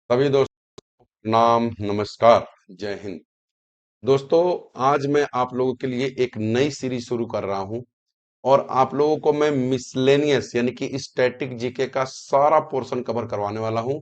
सभी दोस्तों नाम नमस्कार। जय हिंद। दोस्तों, आज मैं आप लोगों के लिए एक नई सीरीज शुरू कर रहा हूं और आप लोगों को मैं मिसलेनियस यानी कि स्टैटिक जीके का सारा पोर्शन कवर करवाने वाला हूं,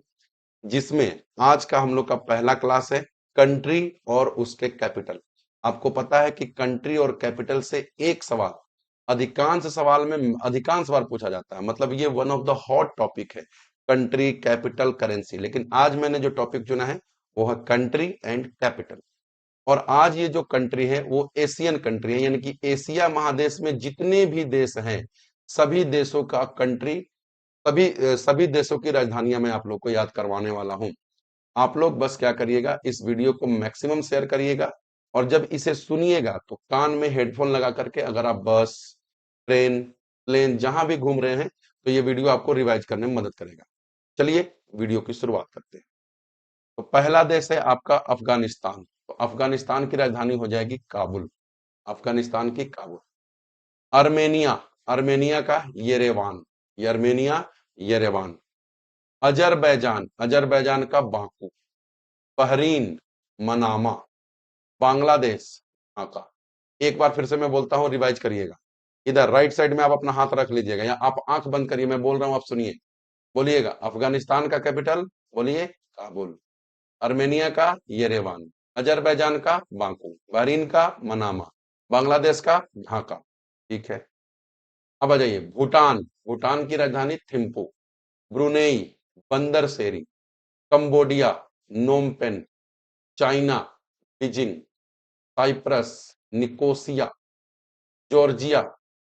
जिसमें आज का हम लोग का पहला क्लास है कंट्री और उसके कैपिटल। आपको पता है कि कंट्री और कैपिटल से एक सवाल अधिकांश बार पूछा जाता है, मतलब ये one of the hot topic है, कंट्री कैपिटल करेंसी। लेकिन आज मैंने जो टॉपिक चुना है वो है कंट्री एंड कैपिटल। और आज ये जो कंट्री है वो एशियन कंट्री है, यानी कि एशिया महादेश में जितने भी देश हैं सभी देशों का कंट्री, सभी देशों की राजधानियां मैं आप लोग को याद करवाने वाला हूं। आप लोग बस क्या करिएगा, इस वीडियो को मैक्सिमम शेयर करिएगा और जब इसे सुनिएगा तो कान में हेडफोन लगा करके, अगर आप बस, ट्रेन, प्लेन जहां भी घूम रहे हैं तो ये वीडियो आपको रिवाइज करने में मदद करेगा। चलिए वीडियो की शुरुआत करते हैं। तो पहला देश है आपका अफगानिस्तान। तो अफगानिस्तान की राजधानी हो जाएगी काबुल। अफगानिस्तान की काबुल। अर्मेनिया, अर्मेनिया का येरेवान, ये अर्मेनिया येरेवान। अजरबैजान, अजरबैजान का Baku. Bahrain Manama. Bangladesh Dhaka. एक बार फिर से मैं बोलता हूं, रिवाइज करिएगा। इधर राइट साइड में आप अपना हाथ रख लीजिएगा या आप आंख बंद करिए, मैं बोल रहा हूं आप सुनिए। बोलिएगा, अफगानिस्तान का कैपिटल बोलिए काबुल, अर्मेनिया का येरेवान, अजरबैजान का बाकू, बहरीन का मनामा, बांग्लादेश का ढाका। ठीक है, अब आ जाइए भूटान। भूटान की राजधानी Thimphu. Brunei Bandar Seri. Cambodia Phnom Penh. China Beijing. Cyprus Nicosia. Georgia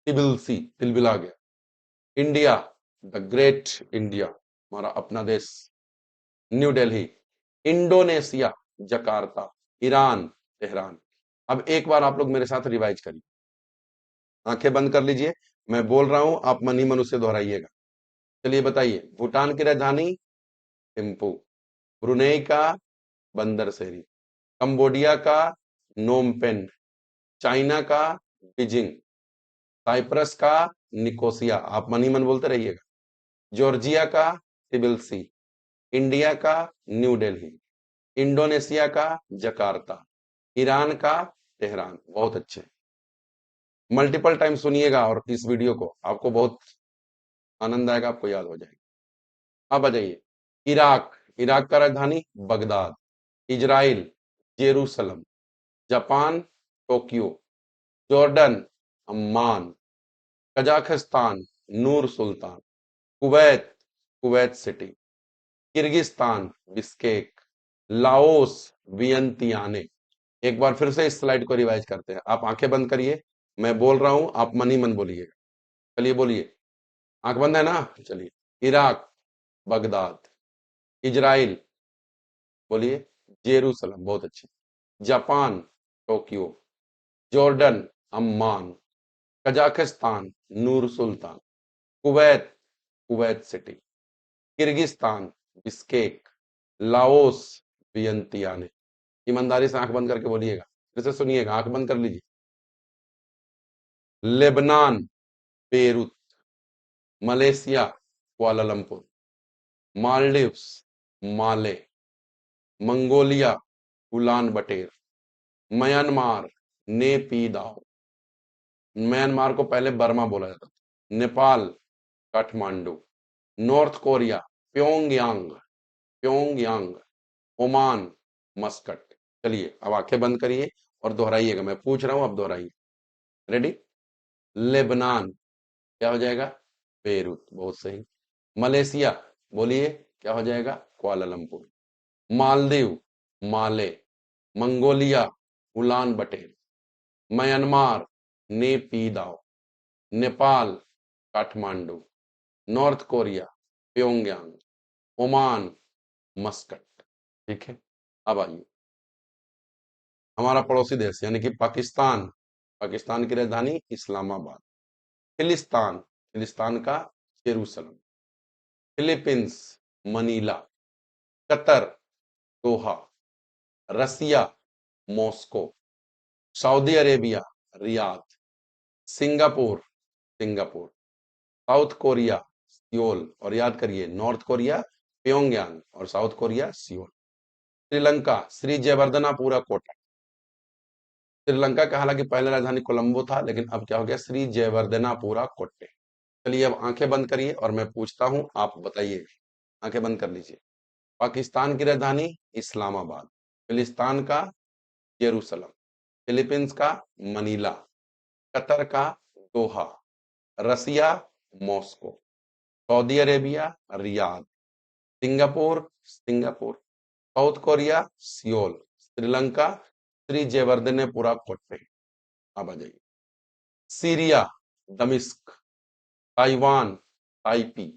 Tbilisi, तिलबिला गया। इंडिया द ग्रेट इंडिया, हमारा अपना देश, New Delhi. Indonesia Jakarta. Iran Tehran. अब एक बार आप लोग मेरे साथ रिवाइज करिए, आंखें बंद कर लीजिए, मैं बोल रहा हूं आप मन ही मन उसे दोहराइएगा। चलिए बताइए, भूटान की राजधानी थिम्पू। ब्रुनेई का बंदरसेरी। कंबोडिया का नोमपेन। चाइना का बीजिंग। साइप्रस का निकोसिया, आप मन ही मन बोलते रहिएगा। जॉर्जिया का तिबिलिसी। इंडिया का न्यू दिल्ली। इंडोनेशिया का जकार्ता। ईरान का तेहरान। बहुत अच्छे, मल्टीपल टाइम सुनिएगा और इस वीडियो को, आपको बहुत आनंद आएगा, आपको याद हो जाएगा। अब आ जाइए इराक। इराक का राजधानी Baghdad. Israel Jerusalem. Japan Tokyo. Jordan Amman. Kazakhstan Nur Sultan. Kuwait Kuwait City. Kyrgyzstan Bishkek. Laos Vientiane. एक बार फिर से इस स्लाइड को रिवाइज करते हैं, आप आंखें बंद करिए, मैं बोल रहा हूं आप मन ही मन बोलिएगा। चलिए बोलिए, आंख बंद है ना, चलिए। Iraq Baghdad. इजराइल बोलिए जेरूसलम, बहुत अच्छे। Japan Tokyo. Jordan Amman. Kazakhstan Nur Sultan. Kuwait Kuwait City. Kyrgyzstan Bishkek. Laos Vientiane. ईमानदारी से आंख बंद करके बोलिएगा, फिर से सुनिएगा, आंख बंद कर लीजिए। Lebanon Beirut. Malaysia Kuala Lumpur. Maldives Male. Mongolia Ulan Bator. Myanmar Naypyidaw. Myanmar को पहले बर्मा बोला जाता था। Nepal Kathmandu. North Korea Pyongyang, Pyongyang. Oman Muscat. चलिए अब आंखें बंद करिए और दोहराइएगा, मैं पूछ रहा हूं आप दोहराइए। रेडी? लेबनान क्या हो जाएगा? बेरूत, बहुत सही। मलेशिया बोलिए क्या हो जाएगा? Kuala Lumpur. Maldives Male. Mongolia Ulan Bator. Myanmar Naypyidaw. Nepal Kathmandu. North Korea Pyongyang. Oman Muscat. ठीक है, अब आइए हमारा पड़ोसी देश यानी कि पाकिस्तान। पाकिस्तान की राजधानी इस्लामाबाद। फिलिस्तान, फिलिस्तान का Jerusalem. Philippines Manila. Qatar Doha. Russia Moscow. Saudi Arabia Riyadh. Singapore Singapore. South Korea Seoul, और याद करिए नॉर्थ कोरिया प्योंगयान और South Korea Seoul. Sri Lanka Sri Jayawardenepura Kotte. Sri Lanka का हालांकि पहले राजधानी कोलंबो था, लेकिन अब क्या हो गया, श्री जयवर्धनापुरा कोटे। चलिए अब आंखें बंद करिए और मैं पूछता हूं, आप बताइए। आंखें बंद कर लीजिए। पाकिस्तान की राजधानी इस्लामाबाद। फिलिस्तीन का जेरूसलम। फिलीपींस का मनीला। कतर का Doha. Russia Moscow. Saudi Arabia Riyadh. Singapore Singapore. South Korea Seoul. Sri Lanka Sri Jayawardenepura Kotte. आप आ जाइए। सीरिया दमिश्क। Taiwan Taipei.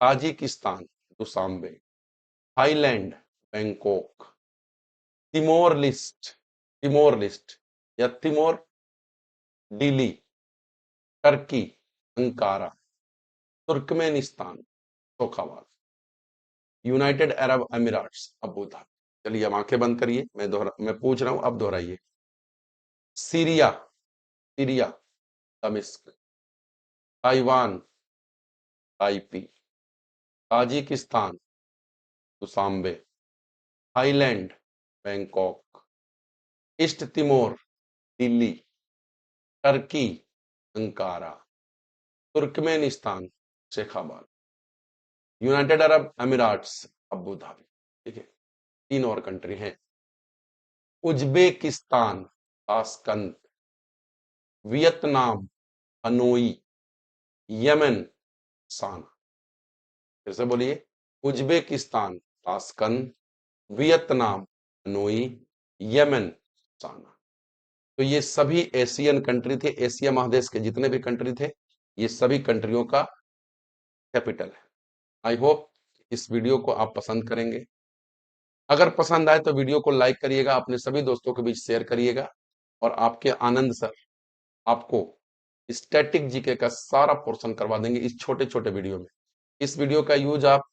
Tajikistan Dushanbe. Thailand Bangkok. Timor Leste या Timor Dili. Turkey Ankara. Turkmenistan शोखाबाद। United Arab Emirates Abu Dhabi. चलिए अब आंखें बंद करिए, मैं पूछ रहा हूं, अब दोहराइए। सीरिया सीरिया दमिश्क। Taiwan Taipei. Tajikistan Dushanbe. Thailand Bangkok. East Timor Dili. Turkey Ankara. Turkmenistan शेखाबाद। United Arab Emirates Abu Dhabi. ठीक है, 3 और कंट्री हैं। Uzbekistan Tashkent. Vietnam Hanoi. Yemen Sanaa. फिर से बोलिए। Uzbekistan Tashkent. Vietnam Hanoi. Yemen Sanaa. तो ये सभी एशियन कंट्री थे, एशिया महादेश के जितने भी कंट्री थे, ये सभी कंट्रियों का कैपिटल है। आई होप इस वीडियो को आप पसंद करेंगे। अगर पसंद आए तो वीडियो को लाइक करिएगा, अपने सभी दोस्तों के बीच शेयर करिएगा। और आपके आनंद सर आपको स्टैटिक जीके का सारा पोर्शन करवा देंगे इस छोटे छोटे वीडियो में। इस वीडियो का यूज आप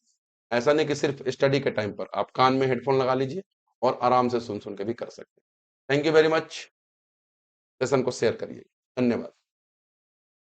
ऐसा नहीं कि सिर्फ स्टडी के टाइम पर, आप कान में हेडफोन लगा लीजिए और आराम से सुन सुन के भी कर सकते हैं। Thank you very much. Session को शेयर करिए। धन्यवाद।